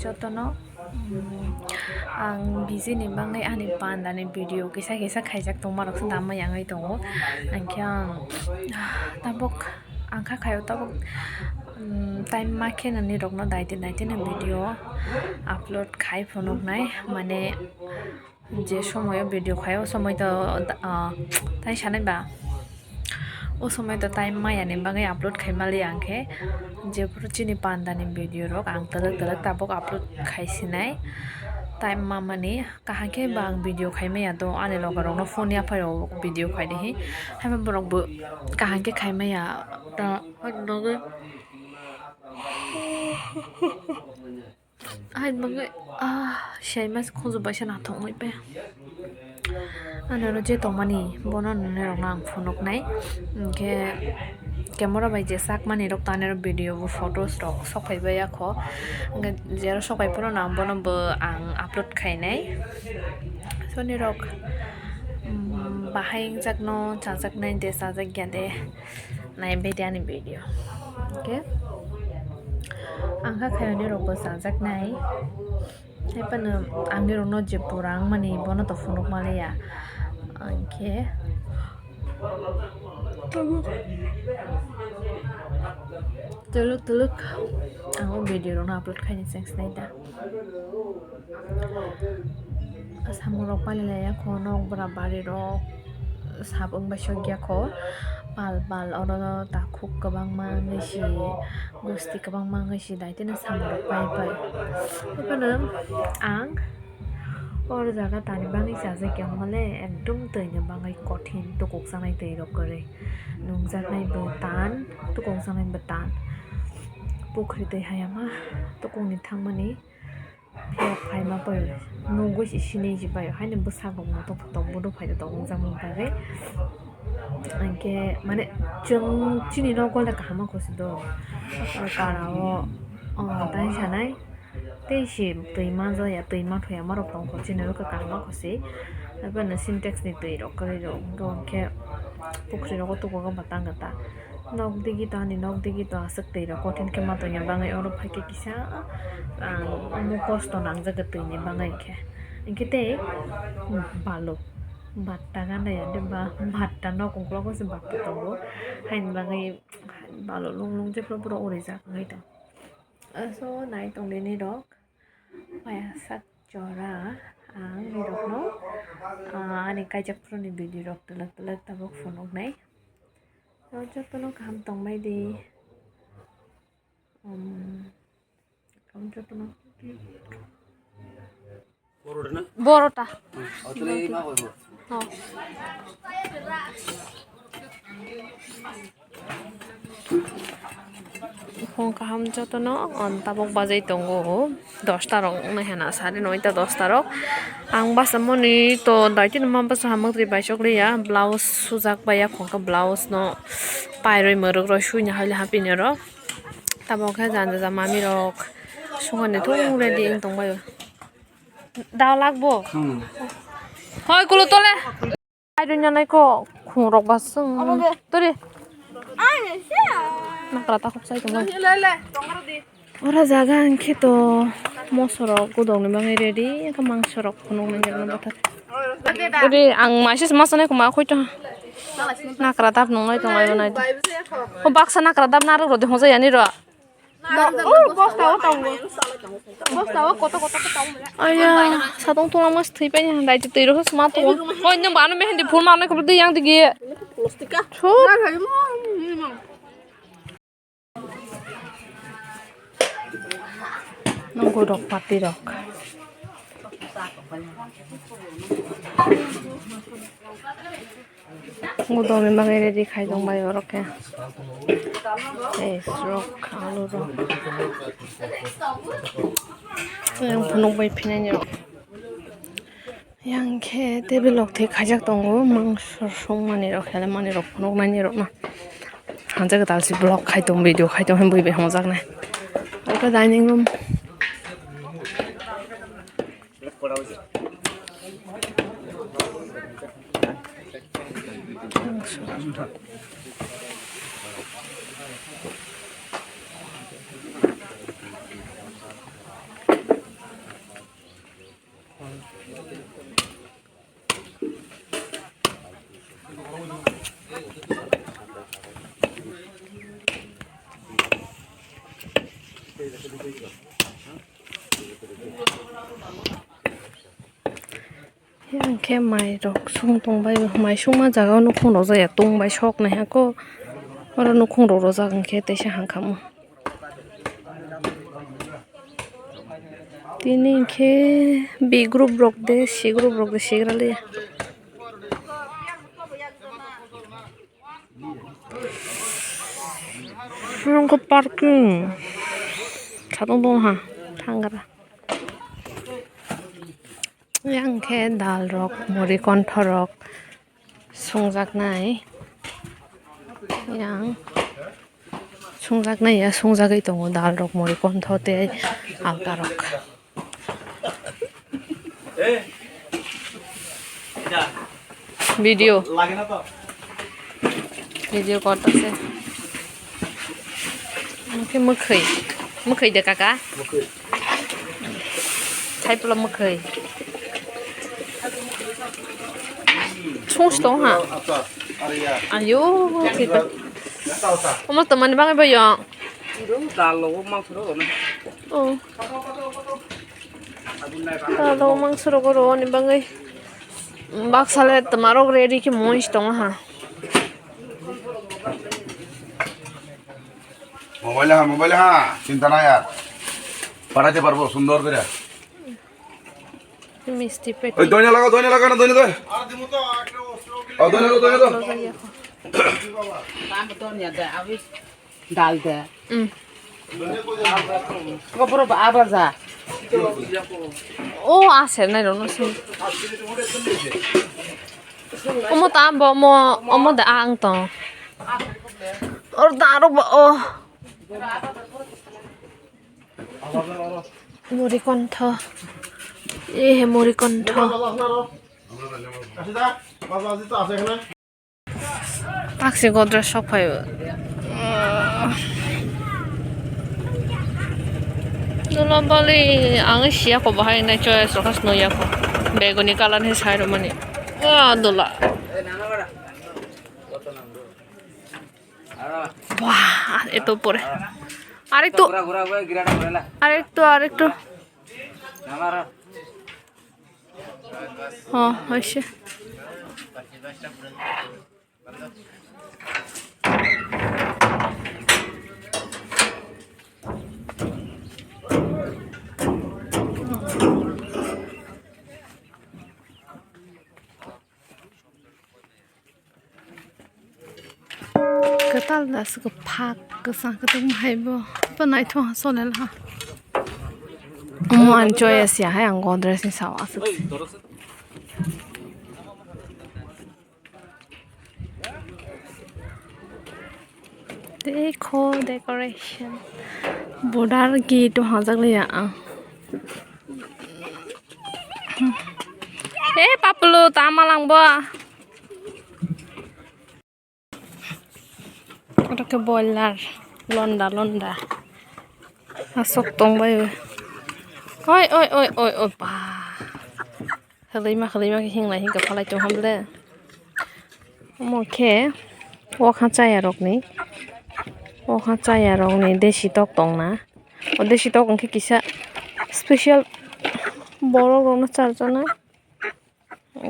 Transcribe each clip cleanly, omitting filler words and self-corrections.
jotono ang busy ni bangai ani pandani video kisa khaijak tongmarok namma yangai tongo angkyang tabok angkha khayo tabok time make nani rokno daite ni video upload khai phonok nai mane je somoyo video khayo somoi to tai sanai ba o সময় তো time মায়ানি বাঙাই upload খাইমালি আংখে যে চীনি পান্দানি video rock আং তলক তলক তাবক upload খাইছিনাই time মামানি কাহাকে বাং video খাইমায়া তো আনে লগারক phone আফারো video খাইদেহি হাইমা বরক বো কাহাকে খাইমায়া তা নগে high বাঙাই Saima's খোজবাইসা না থংই pe ano je tomani bonon ne rok nang phonok nai ke camera bai je sak mani rok taner video bo photos rok sokai bai akho jero sokai puno nam bono bo ang upload khai nai soni rok bahai jakno chajak nai de sajak gyade nai bediani video okay angka khayani rok bo sajak nai Epan angin rono je purang mani bono to phonok malaya angke tuluk ang video rono upload khaini sense nai da samurok palaya khonok barabari rok sabung basogya kho pal oro takhuk kabang ma ngisi gusti kabang ma ngisi daite na samurok pai এখানে আং ওর জায়গা তানি বাঙাই সাজে কেমন হলে একদম তৈনে বাঙাই কঠিন তো Coke জানাই তৈ রক করে নুং জানাই ব টান তো কোক জানাই ব টান পুখরি তৈ হায়ামা তো কোনি থাংমানি ফিয়া ফাইমা পয় নুগৈ সিনি জিবাই হাইনে বসাগম তো তো বড় ফাইদা তো জামু বাগে আঙ্কে মানে जों চিনি ন গলে কাহামা কসিদো কারাও তাই সানাই তেইশে তৈমা জয়া তৈমা থয়া মারক দং খচিনে রক কাহামা কসি এবারে সিনটেক্স নি তৈ রক করে রক গকে পুখরি রক তো গগা বাতাং গতা nok digi to asak tei rok kotin ke ma to nya bangai oro phake kisa mo kosto nang jaga tei ni bangai khe ingkite balo batta gana ya de ba batta no kongklo ko se batta tongo hain bangai balo lung je pro ore ja ngai ta so nai tong le ni rok paya sak chora ang ni rok no ani kaijak pro ni video rok telak tabok phonok nai jotono kam tongmai di kam jotono borota phone kaham jotono tabok bajai tongo 10 ta rok na hena 9:30 10 ta rok ang basamoni to daiti ma basa hamagri baisokli ya blouse sujak baya khonka blouse no pairoi morok ro suina haile hapine ro tabok kha janja mami rok sungane thung ready ing tongbayo daw lagbo hoy kulo tole aidunya nai ko khurok basung tori nakrata khopsai tongba ora jaga angke to mosorok godong ni bangai ready ka mangsorok khunung nang batat tori ang masis masane ko ma khoito nakradap nongai tongai banai o baksa nakradap naru rode hoja yani ro bostawa kota aya sadong tong mas thei pai ni dai tei ro sma to oi nang banu me hindi phul ma na ko di yang digi plastika nunggu rok pati rok ngudong ni bangai ready khai dong bai rok ke rok alu rok yang phunok bai phinai ni rok yang ke table lok the khajak tongo mangso songmani rok hele mani rok phunok nani rok na hanja ga dalsi blog khai tong video khai tong hem boi be hojak na aka dining room ยังแค่ไม้ดอกส่งตรงไปไม้ช่วงมาจากเอานุคงดอกจะอย่าตรงไปชอกนะฮะก็ว่าเรานุคงดอกเราจะกันแค่แต่ช่างคำทีนี้แค่บีกรุ๊ปรกเดชีกรุ๊ปรกเดชีกันเลยน้องก็พาร์กิ้งชาตรงตรงฮะทางกันละยังแค่ดาลร็อกมอริคอนทร็อกส่งจากไหนยังส่งจากไหนอะส่งจากไอ้ตรงดาลร็อกมอริคอนทอเตอัลการ็อกভিডিও লাগে না তো video করতেছে মুখে মুখই দে কাকা ছাই পলা মুখই 총시동 하 아유 kita 엄마 teman banget boyo kalau mang suruh koro ni bangai bak sale temarok ready ki monstong ha মোবাইলে হ্যাঁ চিন্তা নাই আর পাঠাতে পারবো সুন্দর করে মিষ্টি পেট ওই দইনা লাগা না দইনা দই আর দিমু তো ও দইনা তো কাম তো নিয়া দে আবি ডাল দে গোবর আবার যা ও আছে নাই রনো সে 어머 나 뭐 어머 나 앙떠 나로 어 머리건터 예 머리건터 박스 거들 셔파요 누나 빨리 앙을 시야고 봐야 나 저에서 가서 놓야고 매군이 깔란 해 사이로만이 아 놀라 와 এত পরে আরেকটু হয়েছে Ketal dah suka pak kesang ketemu haibo, penai tu hasil lah. Mau enjoy sih, hai angkor dressing sawah sih. Dekho decoration, border gate tu hazak liya. Paplu tamalang ba. ওটাকে বয়লার লন্ডা আসক তংবাই ওই ওই ওই ওই ওই পা খালিমা হিংলাই হিংকা ফালাই তো হামলে মখে ওখা চায়ারকনি দেশি টক দं না ও দেশি টক অংকে কিসা স্পেশাল বড় রৌনা চারজনা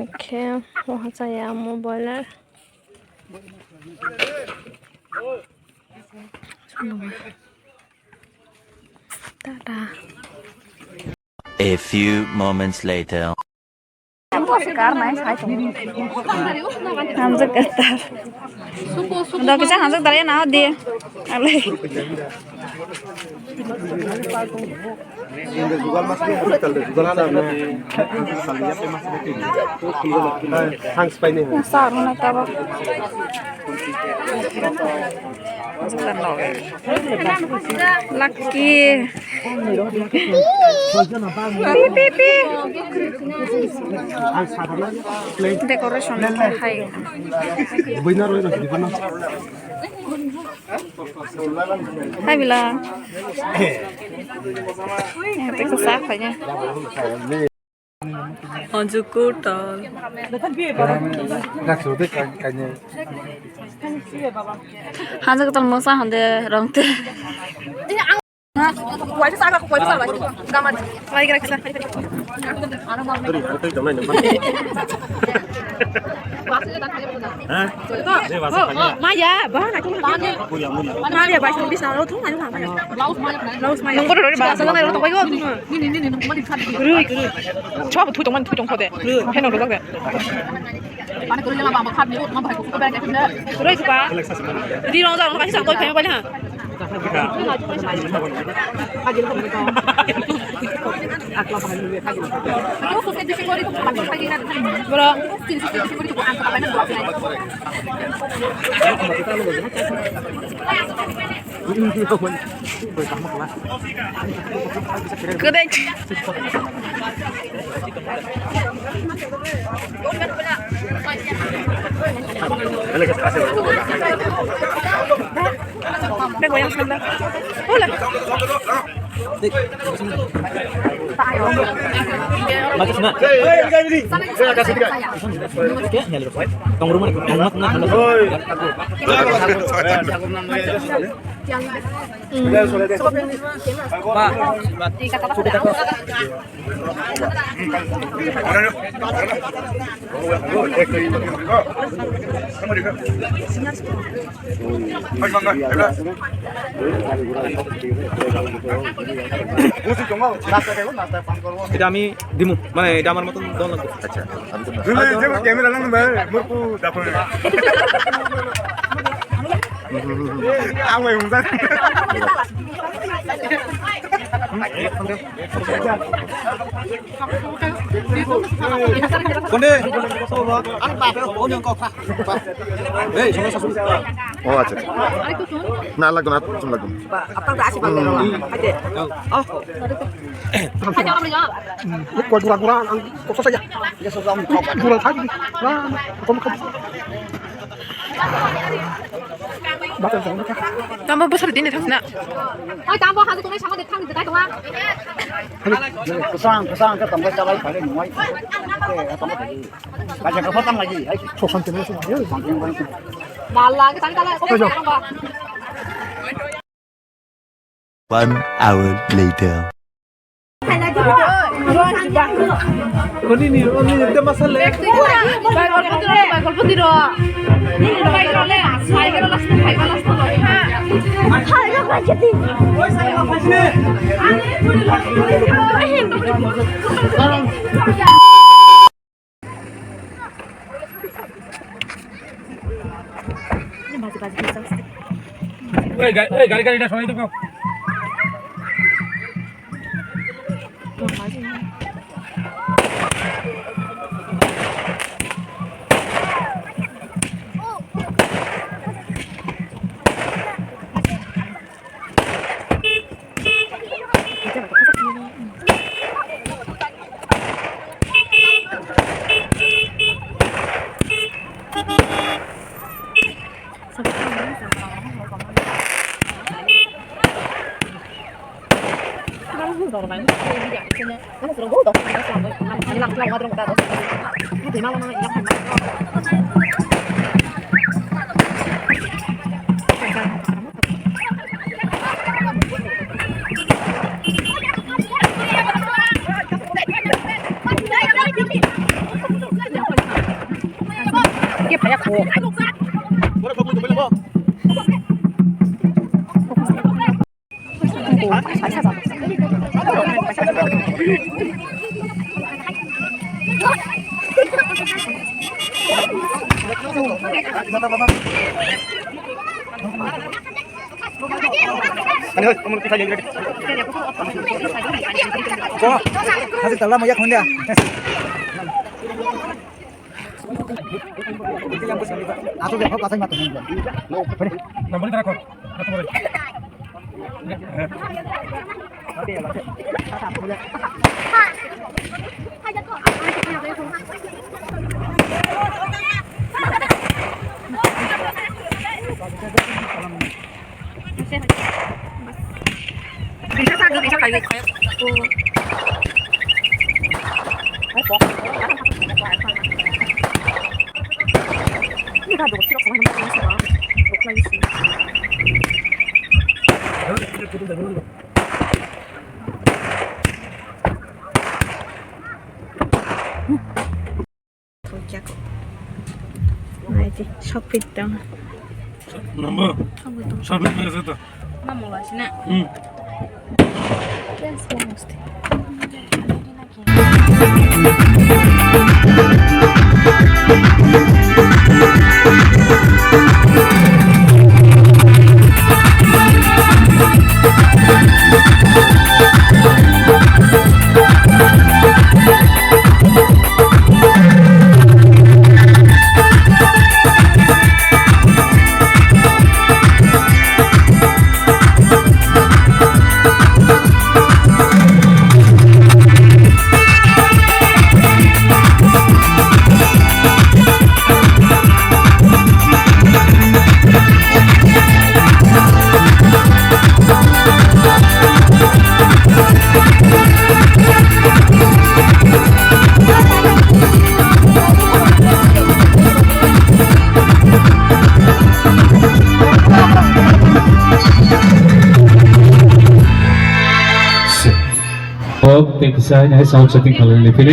ওকে ওখা চায়া মো বয়লার A few moments later. Hamzak kastar. Udah bisa hamzak tadi nah dia. Ale. Sarung nak apa? Lucky. Pi. Decoration hai. Hai bila. Yang itu sah aja. Hajukutal. Hajukutal mosa hande rongte. এটা আমি দিমু মানে এটা আমার মতন দল লাগবে আচ্ছা ক্যামেরা লাগবে মোরকু দেখো আমি উমজা কোনে আমি বাপ ওজন কথা এই সমস্যা শুরু ও আচ্ছা না লাগবে না তুমি লাগবে আপনার কাছে পাবে না আইতে kau kurang-kurang kok saja ya sudah kurang lagi nah kamu Tambah besar ini tasnya. Ôi tao bao hai cái sáng để thăng thì cái đó. Kesang ke tempat cabai pada mulai. Baca ke potong lagi. Sosan jenis semua. Malah cái tadi tadi. One hour later. ini dia masalah গাড়ি সবাই তো Anh ơi, ông cái thay đi. Có. Hãy tao làm một giấc hôn đi. Aku dia kau mata ni. Nombor ni rakor. Satu boleh. Bisa satu, bisa kali. 도끼하고 알지? 셔피병 넘어. 샤베트에서 다. Vamos lá, né? Take side है sound setting colour लेकिन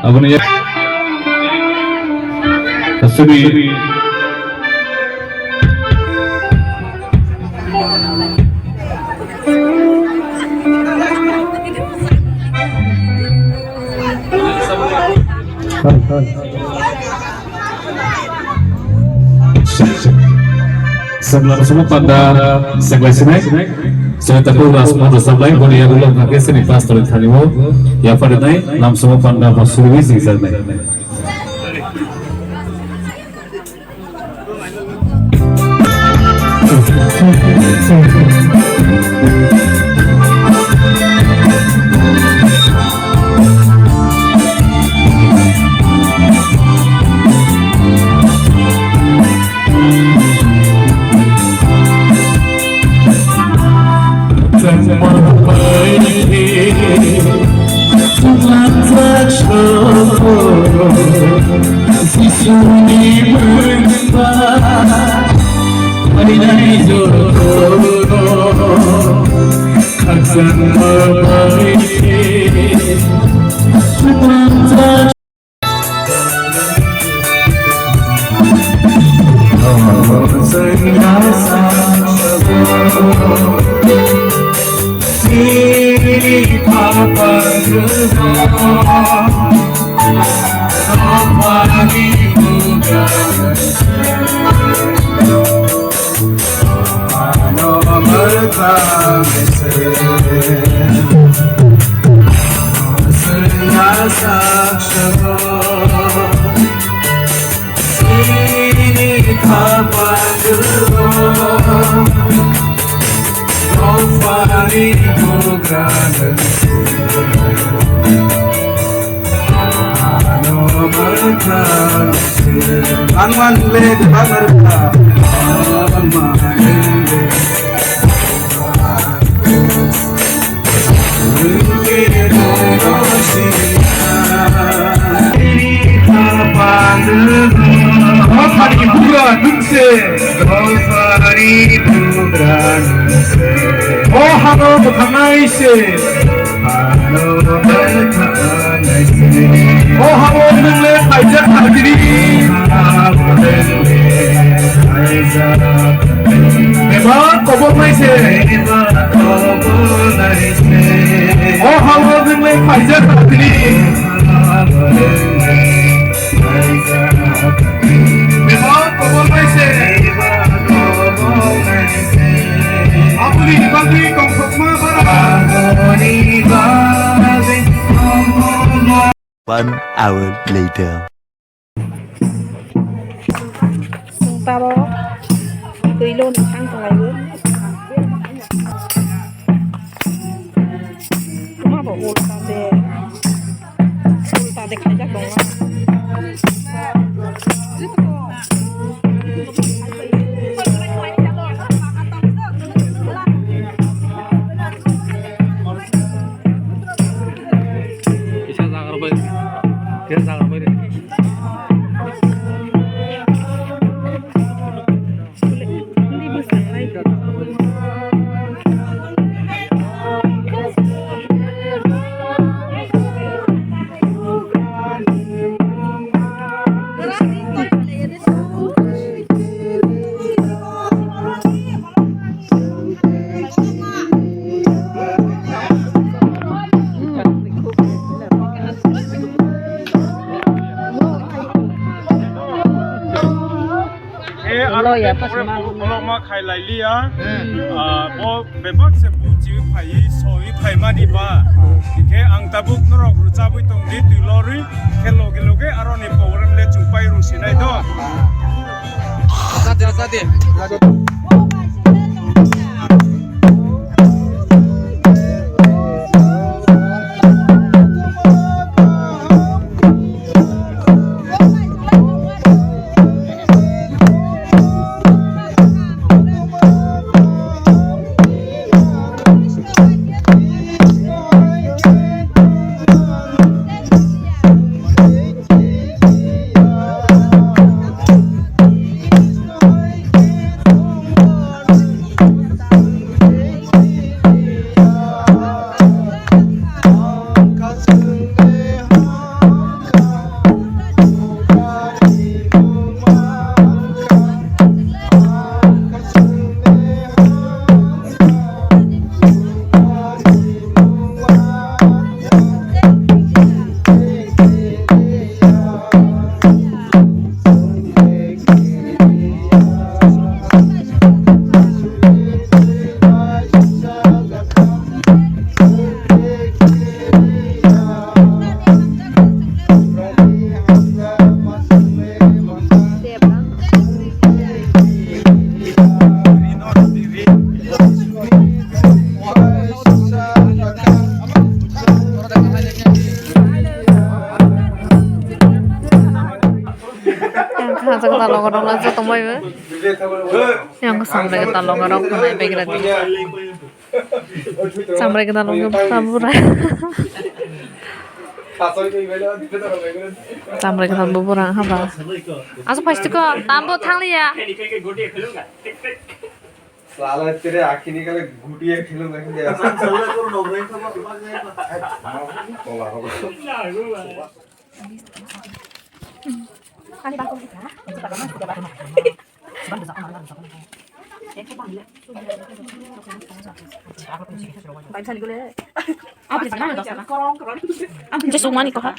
अब ने तस्वीर Sebelum semua pada sebelah sini, saya tahu rasmu tersabai boleh yang ulang lagi sini pas terus thaniwo, ya pada naik, nam semua pada masuk sini sana. Angman le bamarta Oh halo bukanai se Oh halo nule aja hadiri memang kobo mai se Oh halo nule aja hadiri memang kobo mai se Abuli bagi kong sokma One hour later. Ta bó tùy luôn ăn còn lại bữa cũng mà bảo ổn ta để khai chắc đúng lo ya pas ma lo ma khai lai li ya bo be bak se bu ji phai soi phai ma di ba ke ang tabuk no rok ru cha bui tong di tu lori khelo gelo ge aro ni program le chung pai ru sinai do Sate Yang ka talong la sa tomoy be. Yang ka samre ka talong rok na be gra di. Samre ka talong ka pura. Samre ka talong pura ha ba. Aso first ko tambo thang liya. साला तेरे आँखें निकाले घुटिया खेलो मैं क्या Just one ko ha.